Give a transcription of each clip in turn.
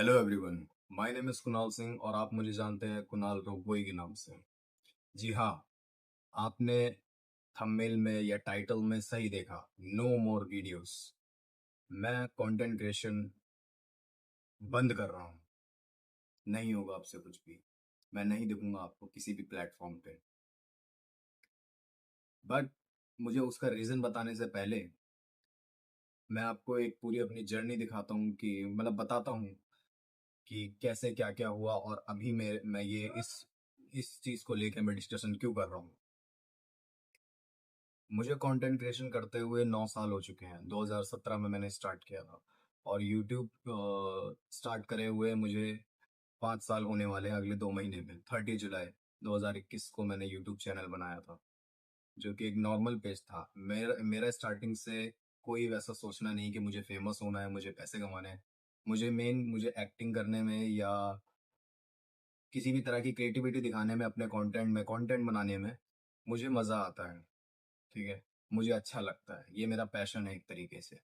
Hello everyone. My name is Kunal Singh और आप मुझे जानते हैं कुणाल रोगोई के नाम से। जी हाँ, आपने थंबनेल में या टाइटल में सही देखा। No more videos. मैं कंटेंट क्रिएशन बंद कर रहा हूँ। नहीं होगा आपसे कुछ भी। मैं नहीं दिखूंगा आपको किसी भी प्लेटफॉर्म पे। बट मुझे उसका रीज़न बताने से पहले मैं आपको एक पूरी अपनी जर्नी दिखाता हूँ कि मतलब बताता हूँ कि कैसे क्या क्या हुआ और अभी मैं ये इस चीज़ को लेकर मैं डिस्कशन क्यों कर रहा हूँ। मुझे कंटेंट क्रिएशन करते हुए 9 साल हो चुके हैं। 2017 में मैंने स्टार्ट किया था और यूट्यूब स्टार्ट करे हुए मुझे 5 साल होने वाले हैं अगले 2 महीने में। 30 जुलाई 2021 को मैंने यूट्यूब चैनल बनाया था, जो कि एक नॉर्मल पेज था। मेरा मेरा स्टार्टिंग से कोई वैसा सोचना नहीं कि मुझे फेमस होना है, मुझे पैसे कमाने हैं। मुझे एक्टिंग करने में या किसी भी तरह की क्रिएटिविटी दिखाने में, अपने कंटेंट बनाने में मुझे मज़ा आता है। ठीक है, मुझे अच्छा लगता है, ये मेरा पैशन है एक तरीके से।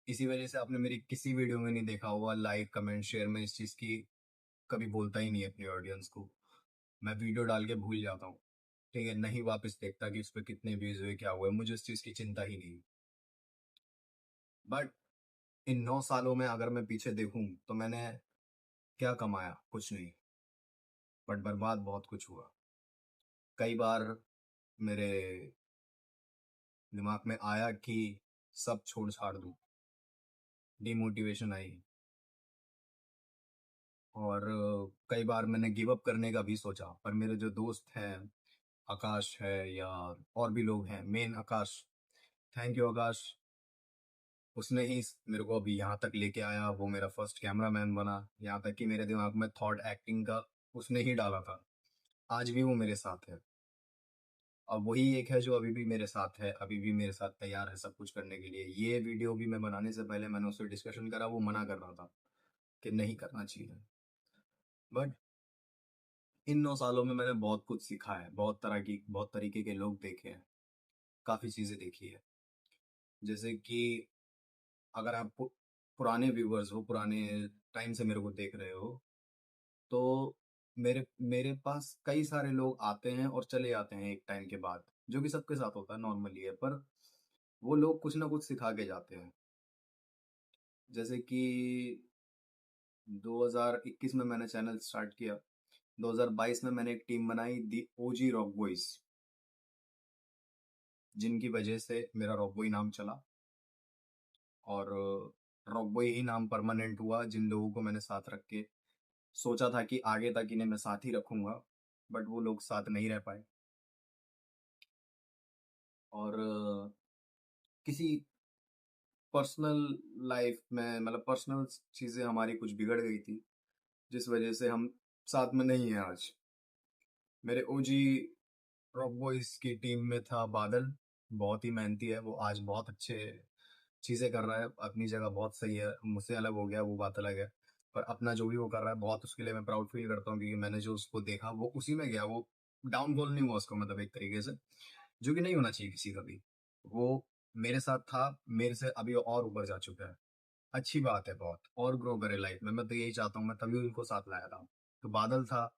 इसी वजह से आपने मेरी किसी वीडियो में नहीं देखा होगा लाइक कमेंट शेयर में इस चीज़ की कभी बोलता ही नहीं है अपनी ऑडियंस को। मैं वीडियो डाल के भूल जाता हूँ। ठीक है, नहीं वापस देखता कि उस पर कितने व्यूज हुए क्या हुए, मुझे उस चीज़ की चिंता ही नहीं। बट इन 9 सालों में अगर मैं पीछे देखूं तो मैंने क्या कमाया? कुछ नहीं। बट बर्बाद बहुत कुछ हुआ। कई बार मेरे दिमाग में आया कि सब छोड़ छाड़ दूं। डिमोटिवेशन आई। और कई बार मैंने गिव अप करने का भी सोचा, पर मेरे जो दोस्त हैं, आकाश है या और भी लोग हैं, मेन आकाश, थैंक यू आकाश। उसने ही मेरे को अभी यहाँ तक लेके आया। वो मेरा फर्स्ट कैमरा मैन बना। यहाँ तक कि मेरे दिमाग में थॉट एक्टिंग का उसने ही डाला था। आज भी वो मेरे साथ है और वही एक है जो अभी भी मेरे साथ है, अभी भी मेरे साथ तैयार है सब कुछ करने के लिए। ये वीडियो भी मैं बनाने से पहले मैंने उससे डिस्कशन करा, वो मना कर रहा था कि नहीं करना चाहिए। बट इन 9 सालों में मैंने बहुत कुछ सीखा है, बहुत तरीके के लोग देखे हैं, काफ़ी चीज़ें देखी है। जैसे कि अगर आप पुराने व्यूवर्स हो, पुराने टाइम से मेरे को देख रहे हो, तो मेरे मेरे पास कई सारे लोग आते हैं और चले जाते हैं एक टाइम के बाद, जो कि सबके साथ होता है, नॉर्मली है। पर वो लोग कुछ ना कुछ सिखा के जाते हैं। जैसे कि 2021 में मैंने चैनल स्टार्ट किया। 2022 में मैंने एक टीम बनाई, दी ओजी रॉक बॉयज, जिनकी वजह से मेरा रॉक बॉय नाम चला। और रॉक बॉय ही नाम परमानेंट हुआ जिन लोगों को मैंने साथ रख के सोचा था कि आगे तक इन्हें मैं साथ ही रखूंगा। बट वो लोग साथ नहीं रह पाए। और किसी पर्सनल लाइफ में, मतलब पर्सनल चीज़ें हमारी कुछ बिगड़ गई थी, जिस वजह से हम साथ में नहीं हैं आज। मेरे ओजी रॉक बॉयज की टीम में था बादल। बहुत ही मेहनती है वो, आज बहुत अच्छे चीज़ें कर रहा है, अपनी जगह बहुत सही है। मुझसे अलग हो गया वो बात अलग है। पर अपना जो भी वो कर रहा है, बहुत उसके लिए मैं प्राउड फील करता हूँ, क्योंकि मैंने जो उसको देखा वो उसी में गया। वो डाउनफॉल नहीं हुआ उसको, मतलब एक तरीके से, जो कि नहीं होना चाहिए किसी का भी। वो मेरे साथ था, मेरे से अभी और ऊपर जा चुका है। अच्छी बात है, बहुत और ग्रो करे लाइफ में। मैं तो यही चाहता हूँ, मैं तभी उनको साथ लाया था। तो बादल था,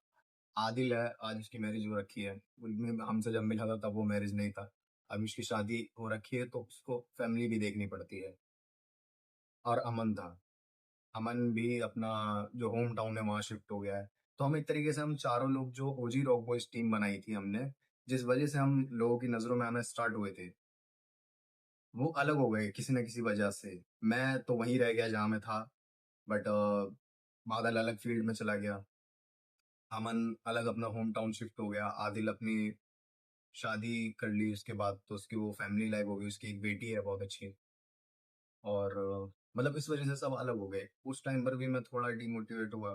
आदिल है, आज उसकी मैरिज हो रखी है। उनमें हमसे जब मिला था तब वो मैरिज नहीं था। अभी उसकी शादी हो रखी है तो उसको फैमिली भी देखनी पड़ती है। और अमन था। अमन भी अपना जो होम टाउन है वहाँ शिफ्ट हो गया है। तो हम एक तरीके से, हम चारों लोग जो ओजी रॉक बॉयज टीम बनाई थी हमने, जिस वजह से हम लोगों की नज़रों में आना स्टार्ट हुए थे, वो अलग हो गए किसी न किसी वजह से। मैं तो वहीं रह गया जहाँ मैं था। बट बादल अलग फील्ड में चला गया। अमन अलग अपना होम टाउन शिफ्ट हो गया। आदिल अपनी शादी कर ली उसके बाद, तो उसकी वो फैमिली लाइफ हो गई, उसकी एक बेटी है बहुत अच्छी। और मतलब इस वजह से सब अलग हो गए। उस टाइम पर भी मैं थोड़ा डिमोटिवेट हुआ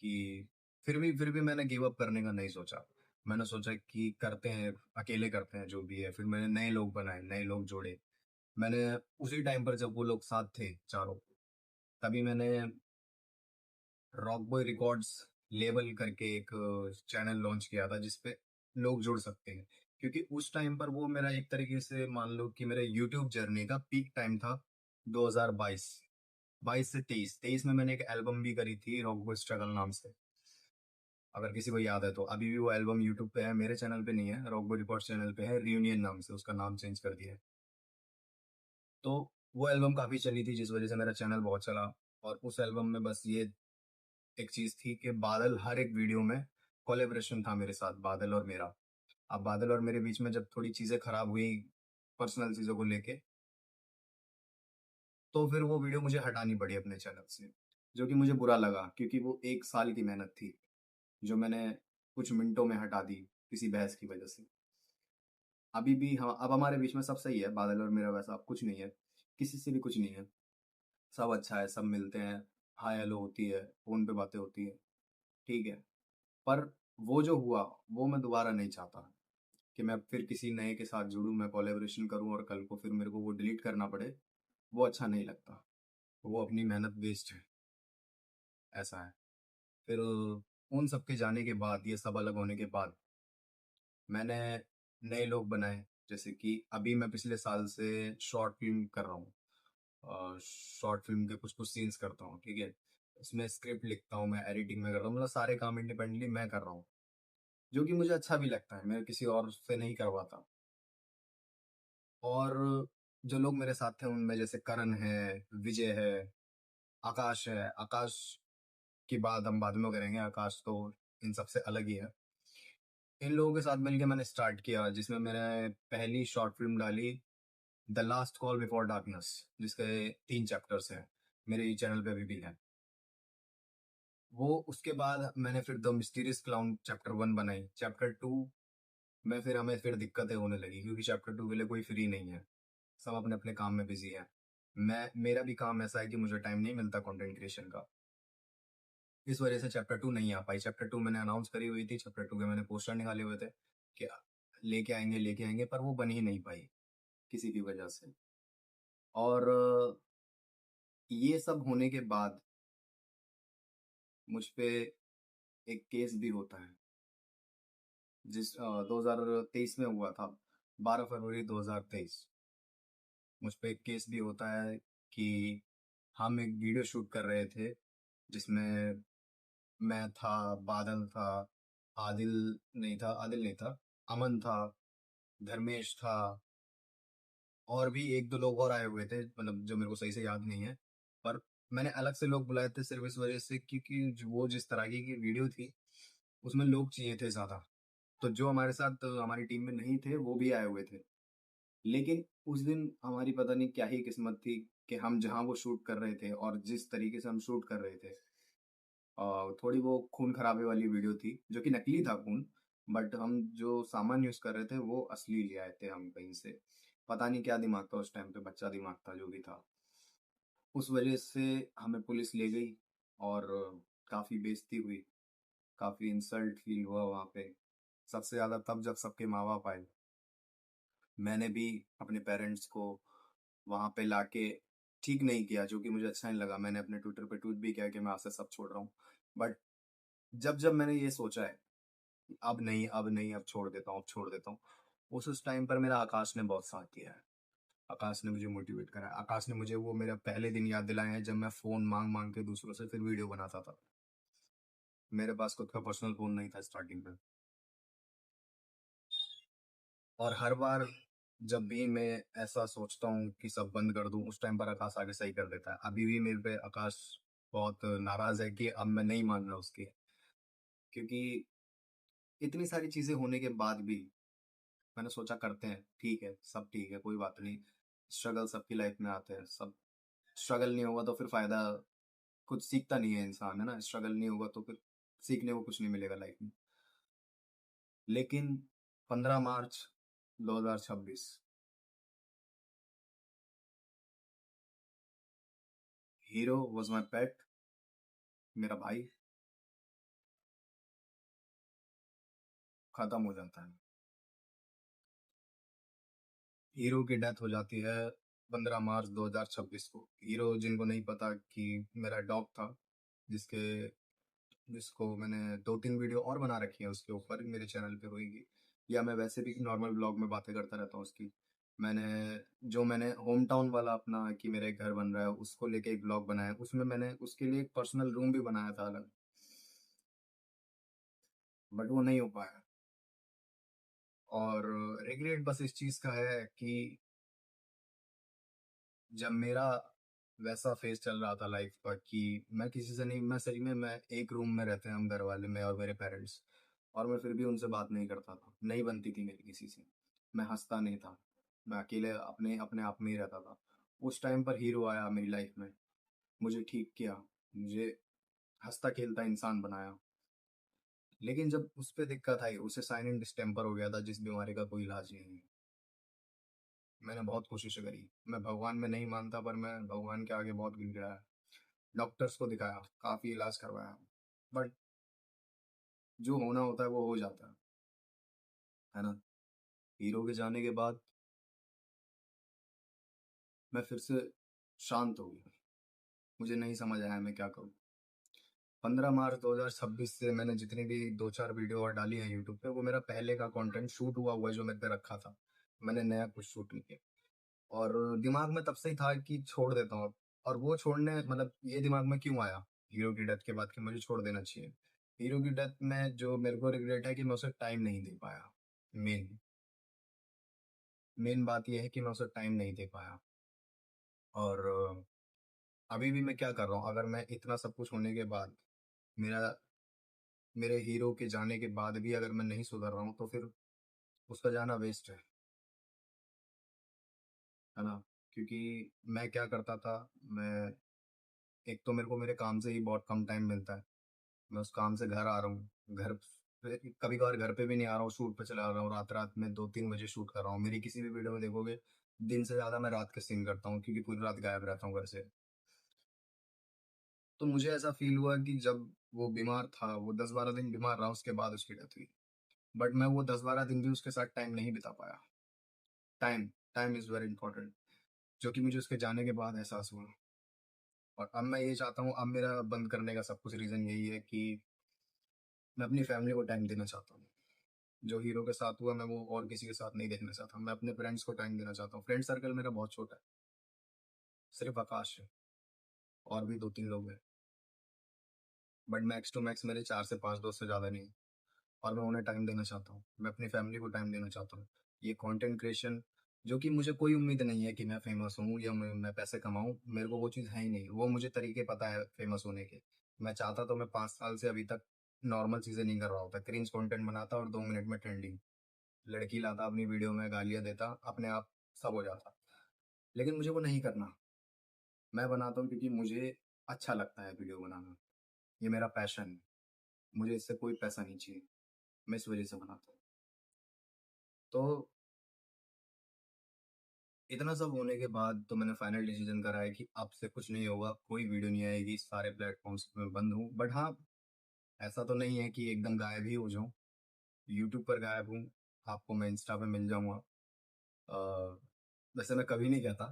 कि फिर भी मैंने गिव अप करने का नहीं सोचा। मैंने सोचा कि करते हैं, अकेले करते हैं जो भी है। फिर मैंने नए लोग बनाए, नए लोग जोड़े। मैंने उसी टाइम पर जब वो लोग साथ थे चारों, तभी मैंने रॉक बॉय रिकॉर्ड्स लेबल करके एक चैनल लॉन्च किया था, जिसपे लोग जुड़ सकते हैं। क्योंकि उस टाइम पर वो मेरा एक तरीके से मान लो कि मेरे यूट्यूब जर्नी का पीक टाइम था, 2022। 22 से 23 में मैंने एक एल्बम भी करी थी रॉक स्ट्रगल नाम से, अगर किसी को याद है तो। अभी भी वो एल्बम यूट्यूब पे है, मेरे चैनल पे नहीं है, रॉक रिकॉर्ड्स चैनल पे है, रियूनियन नाम से, उसका नाम चेंज कर दिया है। तो वो एल्बम काफ़ी चली थी जिस वजह से मेरा चैनल बहुत चला। और उस एल्बम में बस ये एक चीज़ थी कि बादल हर एक वीडियो में कोलेब्रेशन था मेरे साथ, बादल और मेरा। अब बादल और मेरे बीच में जब थोड़ी चीज़ें खराब हुई पर्सनल चीज़ों को लेके, तो फिर वो वीडियो मुझे हटानी पड़ी अपने चैनल से, जो कि मुझे बुरा लगा क्योंकि वो 1 साल की मेहनत थी जो मैंने कुछ मिनटों में हटा दी किसी बहस की वजह से। अभी भी हाँ, अब हमारे बीच में सब सही है, बादल और मेरा वैसा अब कुछ नहीं है, किसी से भी कुछ नहीं है, सब अच्छा है, सब मिलते हैं, हाय हेलो होती है, फ़ोन पे बातें होती है, ठीक है। पर वो जो हुआ, वो मैं दोबारा नहीं चाहता कि मैं फिर किसी नए के साथ जुड़ूँ, मैं कोलैबोरेशन करूँ और कल को फिर मेरे को वो डिलीट करना पड़े, वो अच्छा नहीं लगता। वो अपनी मेहनत वेस्ट है, ऐसा है। फिर उन सब के जाने के बाद, ये सब अलग होने के बाद, मैंने नए लोग बनाए, जैसे कि अभी मैं पिछले साल से शॉर्ट फ़िल्म कर रहा हूँ। शॉर्ट फ़िल्म के कुछ-कुछ सीन्स करता हूँ, ठीक है? उसमें स्क्रिप्ट लिखता हूँ, मैं एडिटिंग में करता हूँ, मतलब सारे काम इंडिपेंडेंटली मैं कर रहा हूँ, जो कि मुझे अच्छा भी लगता है, मैं किसी और से नहीं करवाता। और जो लोग मेरे साथ थे उनमें जैसे करण है, विजय है, आकाश है। आकाश की बात हम बाद में करेंगे, आकाश तो इन सबसे अलग ही है। इन लोगों के साथ मिलके मैंने स्टार्ट किया जिसमें मैंने पहली शॉर्ट फ़िल्म डाली, the last call before darkness, जिसके 3 चैप्टर्स हैं, मेरे चैनल पे अभी भी हैं। वो उसके बाद मैंने फिर द मिस्टीरियस क्लाउन चैप्टर 1 बनाई। चैप्टर 2 में फिर हमें फिर दिक्कतें होने लगी क्योंकि चैप्टर 2 के लिए कोई फ्री नहीं है। सब अपने-अपने काम में बिज़ी हैं। मेरा भी काम ऐसा है कि मुझे टाइम नहीं मिलता कंटेंट क्रिएशन का। इस वजह से चैप्टर 2 नहीं आ पाई। चैप्टर 2 मैंने अनाउंस करी हुई थी, चैप्टर 2 के मैंने पोस्टर निकाले हुए थे कि लेके आएँगे, पर वो बन ही नहीं पाई किसी की वजह से। और ये सब होने के बाद मुझ पे एक केस भी होता है, 2023 में हुआ था, 12 फरवरी 2023। मुझ पे एक केस भी होता है कि हम एक वीडियो शूट कर रहे थे, जिसमें मैं था, बादल था, आदिल नहीं था, अमन था, धर्मेश था, और भी 1-2 लोग और आए हुए थे, मतलब जो मेरे को सही से याद नहीं है। पर मैंने अलग से लोग बुलाए थे सिर्फ़ इस वजह से क्योंकि वो जिस तरह की वीडियो थी, उसमें लोग चाहिए थे ज़्यादा। तो जो हमारे साथ हमारी टीम में नहीं थे, वो भी आए हुए थे। लेकिन उस दिन हमारी पता नहीं क्या ही किस्मत थी कि हम जहाँ वो शूट कर रहे थे और जिस तरीके से हम शूट कर रहे थे, थोड़ी वो खून खराबे वाली वीडियो थी, जो कि नकली था खून, बट हम जो सामान यूज़ कर रहे थे वो असली ले आए थे हम कहीं से। पता नहीं क्या दिमाग था उस टाइम पे, बच्चा दिमाग था जो भी था। उस वजह से हमें पुलिस ले गई और काफ़ी बेइज़्ज़ती हुई, काफ़ी इंसल्ट फ़ील हुआ वहाँ पे। सबसे ज़्यादा तब जब सबके माँ-बाप आए। मैंने भी अपने पेरेंट्स को वहाँ पे लाके ठीक नहीं किया, जो कि मुझे अच्छा नहीं लगा। मैंने अपने ट्विटर पे ट्वीट भी किया कि मैं आज से सब छोड़ रहा हूँ। बट जब मैंने ये सोचा है, कि अब नहीं, अब छोड़ देता हूँ, अब छोड़ देता हूँ। उस टाइम पर मेरा आकाश ने बहुत साथ दिया है। आकाश ने मुझे मोटिवेट करा है। आकाश ने मुझे वो मेरा पहले दिन याद दिलाए हैं जब मैं फ़ोन माँग-माँग के दूसरों से फिर वीडियो बनाता था। मेरे पास खुद का पर्सनल फ़ोन नहीं था स्टार्टिंग में। और हर बार जब भी मैं ऐसा सोचता हूँ कि सब बंद कर दूँ, उस टाइम पर आकाश आके सही कर देता है। अभी भी मेरे पे आकाश बहुत नाराज़ है कि अब मैं नहीं मान रहा उसकी, क्योंकि इतनी सारी चीज़ें होने के बाद भी मैंने सोचा करते हैं, ठीक है, सब ठीक है, कोई बात नहीं। स्ट्रगल सबकी लाइफ में आते हैं, सब स्ट्रगल नहीं होगा तो फिर फ़ायदा, कुछ सीखता नहीं है इंसान, है ना? स्ट्रगल नहीं होगा तो फिर सीखने को कुछ नहीं मिलेगा लाइफ में। लेकिन 15 मार्च 2026, हीरो वाज़ माय पेट, मेरा भाई खत्म हो जाता है। हीरो की डेथ हो जाती है 15 मार्च 2026 को। हीरो जिनको नहीं पता कि मेरा डॉग था, जिसके जिसको मैंने 2-3 वीडियो और बना रखी है उसके ऊपर मेरे चैनल पे होएगी, या मैं वैसे भी नॉर्मल ब्लॉग में बातें करता रहता हूँ उसकी। मैंने मैंने होम टाउन वाला अपना कि मेरा एक घर बन रहा है, उसको लेके एक ब्लॉग बनाया। उसमें मैंने उसके लिए एक पर्सनल रूम भी बनाया था अलग, बट वो नहीं हो पाया। और रिग्रेट बस इस चीज़ का है कि जब मेरा वैसा फेज़ चल रहा था लाइफ़ का कि मैं किसी से नहीं, मैं सही में, मैं एक रूम में रहते हैं हम घर वाले, मैं और मेरे पेरेंट्स, और मैं फिर भी उनसे बात नहीं करता था, नहीं बनती थी मेरी किसी से। मैं हँसता नहीं था, मैं अकेले अपने अपने आप में ही रहता था। उस टाइम पर हीरो आया मेरी लाइफ़ में, मुझे ठीक किया, मुझे हँसता-खेलता इंसान बनाया। लेकिन जब उस पे दिक्कत आई, उसे साइलेंट डिस्टेंपर हो गया था जिस बीमारी का कोई इलाज नहीं है। मैंने बहुत कोशिशें करी, मैं भगवान में नहीं मानता पर मैं भगवान के आगे बहुत गिड़गिड़ाया। डॉक्टर्स को दिखाया, काफ़ी इलाज करवाया, बट जो होना होता है वो हो जाता है ना? हीरो के जाने के बाद मैं फिर से शांत हो गया। मुझे नहीं समझ आया मैं क्या करूँ? 15 मार्च 2026 से मैंने जितनी भी 2-4 वीडियो और डाली है यूट्यूब पे, वो मेरा पहले का कंटेंट शूट हुआ हुआ है जो मेरे पे रखा था। मैंने नया कुछ शूट नहीं किया। और दिमाग में तब से ही था कि छोड़ देता हूँ अब। और वो छोड़ने मतलब ये दिमाग में क्यों आया हीरो की डेथ के बाद कि मुझे छोड़ देना चाहिए। हीरो की डेथ में जो मेरे को रिग्रेट है कि मैं उसे टाइम नहीं दे पाया। मेन मेन बात ये है कि मैं उसे टाइम नहीं दे पाया। और अभी भी मैं क्या कर रहा हूँ, अगर मैं इतना सब कुछ होने के बाद, मेरा मेरे हीरो के जाने के बाद भी अगर मैं नहीं सुधर रहा हूँ तो फिर उसका जाना वेस्ट है ना? क्योंकि मैं क्या करता था, मैं एक तो मेरे को मेरे काम से ही बहुत कम टाइम मिलता है। मैं उस काम से घर आ रहा हूँ, घर पे कभी-कभार घर पे भी नहीं आ रहा हूँ, शूट पे चला रहा हूँ, रात-रात में 2-3 बजे शूट कर रहा हूँ। मेरी किसी भी वीडियो में देखोगे, दिन से ज़्यादा मैं रात के सीन करता हूँ क्योंकि पूरी रात गायब रहता हूँ घर से। तो मुझे ऐसा फ़ील हुआ कि जब वो बीमार था, वो 10-12 दिन बीमार रहा, उसके बाद उसकी डेथ हुई। बट मैं वो 10-12 दिन भी उसके साथ टाइम नहीं बिता पाया। Time time is very important, जो कि मुझे उसके जाने के बाद एहसास हुआ। और अब मैं ये चाहता हूँ, अब मेरा बंद करने का सब कुछ रीज़न यही है कि मैं अपनी फैमिली को टाइम देना चाहता हूँ। जो हीरो के साथ हुआ मैं वो और किसी के साथ नहीं देखना चाहता। मैं अपने फ्रेंड्स को टाइम देना चाहता हूँ। फ्रेंड सर्कल मेरा बहुत छोटा है, सिर्फ़ आकाश है और भी 2-3 लोग हैं। बट मैक्स टू मैक्स मेरे 4 से 5 दोस्त से ज़्यादा नहीं, और मैं उन्हें टाइम देना चाहता हूँ। मैं अपनी फैमिली को टाइम देना चाहता हूँ। ये कंटेंट क्रिएशन, जो कि मुझे कोई उम्मीद नहीं है कि मैं फ़ेमस हूँ या मैं पैसे कमाऊँ, मेरे को वो चीज़ है ही नहीं। वो मुझे तरीके पता है फ़ेमस होने के। मैं चाहता तो मैं 5 साल से अभी तक नॉर्मल चीज़ें नहीं कर रहा होता। क्रिंज कंटेंट बनाता और 2 मिनट में ट्रेंडिंग। लड़की लाता अपनी वीडियो में, गालियाँ देता, अपने आप सब हो जाता। लेकिन मुझे वो नहीं करना। मैं बनाता हूँ क्योंकि मुझे अच्छा लगता है वीडियो बनाना। ये मेरा पैशन है। मुझे इससे कोई पैसा नहीं चाहिए। मैं इस वज़ह से बनाता हूँ। तो इतना सब होने के बाद तो मैंने फाइनल डिसीज़न करा है कि अब से कुछ नहीं होगा, कोई वीडियो नहीं आएगी, सारे प्लेटफ़ॉर्म्स पे मैं बंद हूँ। बट हाँ, ऐसा तो नहीं है कि एकदम गायब ही हो जाऊँ। यूट्यूब पर गायब हूँ, आपको मैं इंस्टा पे मिल जाऊँगा। अ, वैसे मैं कभी नहीं कहता,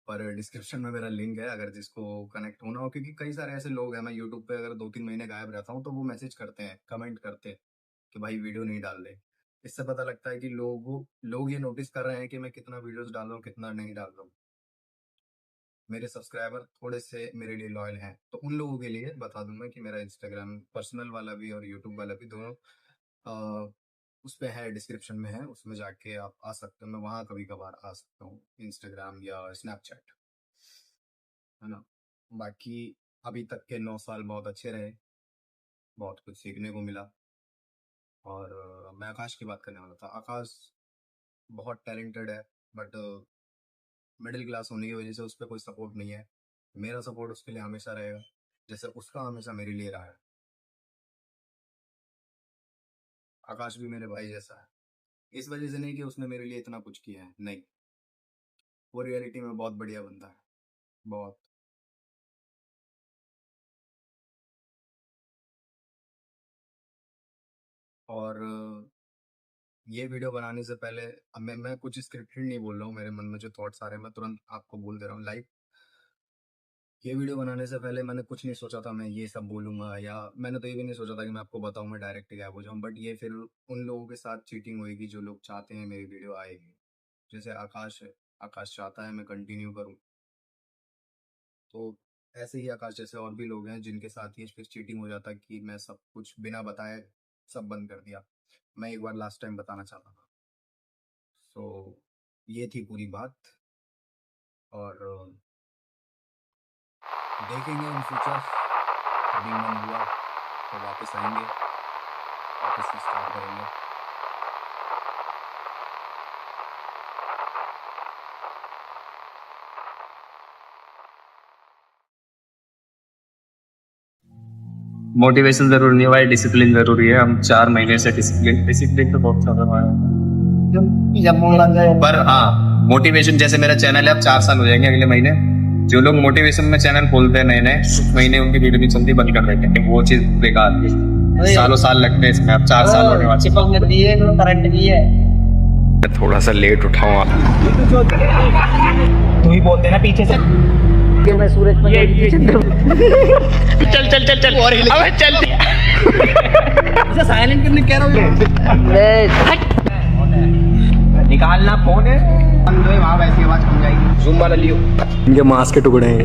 पर डिस्क्रिप्शन में मेरा लिंक है अगर जिसको कनेक्ट होना हो, क्योंकि कई सारे ऐसे लोग हैं, मैं यूट्यूब पे अगर 2-3 महीने गायब रहता हूँ तो वो मैसेज करते हैं, कमेंट करते हैं कि भाई वीडियो नहीं डाल रहे। इससे पता लगता है कि लोग ये नोटिस कर रहे हैं कि मैं कितना वीडियोज़ डाल रहा हूँ, कितना नहीं डाल रहा हूँ। मेरे सब्सक्राइबर थोड़े से मेरे लिए लॉयल हैं, तो उन लोगों के लिए बता दूँ मैं कि मेरा इंस्टाग्राम पर्सनल वाला भी और यूट्यूब वाला भी दोनों उस पे है, डिस्क्रिप्शन में है, उसमें जाके आप आ सकते हो। मैं वहाँ कभी-कभार आ सकता हूँ, इंस्टाग्राम या स्नैपचैट, है ना? बाकी अभी तक के 9 साल बहुत अच्छे रहे, बहुत कुछ सीखने को मिला। और मैं आकाश की बात करने वाला था। आकाश बहुत टैलेंटेड है, बट मिडिल क्लास होने की वजह से उस पे कोई सपोर्ट नहीं है। मेरा सपोर्ट उसके लिए हमेशा रहेगा, जैसे उसका हमेशा मेरे लिए रहा है। आकाश भी मेरे भाई जैसा है। इस वजह से नहीं कि उसने मेरे लिए इतना कुछ किया है, नहीं। वो रियलिटी में बहुत बढ़िया बंदा है, बहुत। और ये वीडियो बनाने से पहले, अब मैं कुछ स्क्रिप्टेड नहीं बोल रहा हूँ, मेरे मन में जो थॉट्स आ रहे हैं मैं तुरंत आपको बोल दे रहा हूँ लाइव। ये वीडियो बनाने से पहले मैंने कुछ नहीं सोचा था मैं ये सब बोलूँगा, या मैंने तो ये भी नहीं सोचा था कि मैं आपको बताऊँ मैं डायरेक्ट गायब हो जाऊँ। बट ये फिर उन लोगों के साथ चीटिंग होएगी जो लोग चाहते हैं मेरी वीडियो आएगी। जैसे आकाश है, आकाश चाहता है मैं कंटिन्यू करूँ। तो ऐसे ही आकाश जैसे और भी लोग हैं जिनके साथ ये फिर चीटिंग हो जाता है कि मैं सब कुछ बिना बताए सब बंद कर दिया। मैं एक बार लास्ट टाइम बताना चाहता था। सो ये थी पूरी बात और देखेंगे इन फ्यूचर कभी मन हुआ तो वापस आएँगे, वापस से स्टार्ट करेंगे। मोटिवेशन जरूरी नहीं है भाई, डिसिप्लिन जरूरी है। हम 4 महीने से डिसिप्लिन तो बहुत ज्यादा पर हाँ, मोटिवेशन जैसे मेरा चैनल है अब 4 साल हो जाएंगे अगले महीने। जो लोग मोटिवेशन में चैनल खोलते हैं नए नए, कुछ महीने उनकी वीडियो भी चलती बंद कर देते हैं। वो चीज बेकार है, सालों साल लगते हैं इसमें। अब 4 साल होने वाले। थोड़ा सा लेट उठाऊँ तू ही बोलते ना पीछे से मैं सूरज पर चल चल चल चल अबे चल साइलेंट करने कह रहा हूँ निकालना फोन है वहां वैसी आवाज खुल जाएगी। ज़ूम वाला लियो। इनके मांस के टुकड़े हैं।